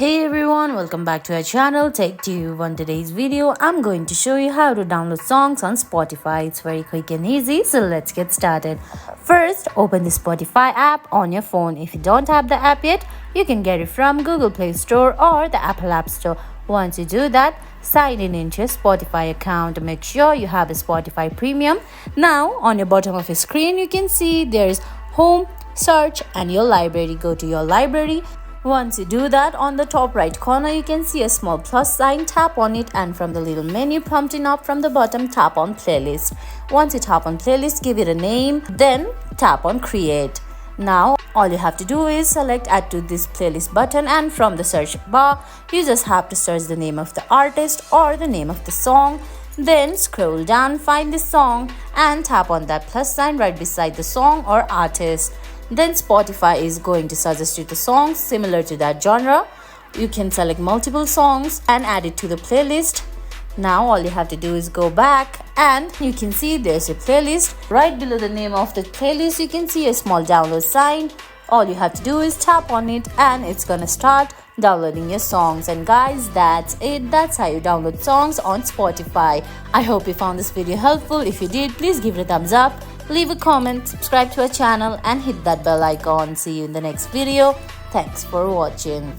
Hey everyone, welcome back to our channel Tech Tube. On today's video, I'm going to show you how to download songs on Spotify. It's very quick and easy, so let's get started. First, open the Spotify app on your phone. If you don't have the app yet, you can get it from Google Play Store or the Apple App Store. Once you do that, sign in into your Spotify account. Make sure you have a Spotify Premium. Now, on your bottom of your screen, you can see there's Home, Search and your library. Go to your library. Once you do that, on the top right corner you can see a small plus sign. Tap on it, and from the little menu prompting up from the bottom, tap on playlist. Once you tap on playlist, give it a name, then tap on create. Now all you have to do is select add to this playlist button, and from the search bar you just have to search the name of the artist or the name of the song. Then scroll down, find the song and tap on that plus sign right beside the song or artist. Then Spotify is going to suggest you the songs similar to that genre. You can select multiple songs and add it to the playlist. Now all you have to do is go back and you can see there's a playlist. Right below the name of the playlist you can see a small download sign. All you have to do is tap on it and it's gonna start downloading your songs. And guys, that's it. That's how you download songs on Spotify. I hope you found this video helpful. If you did, please give it a thumbs up, leave a comment, subscribe to our channel and hit that bell icon. See you in the next video. Thanks for watching.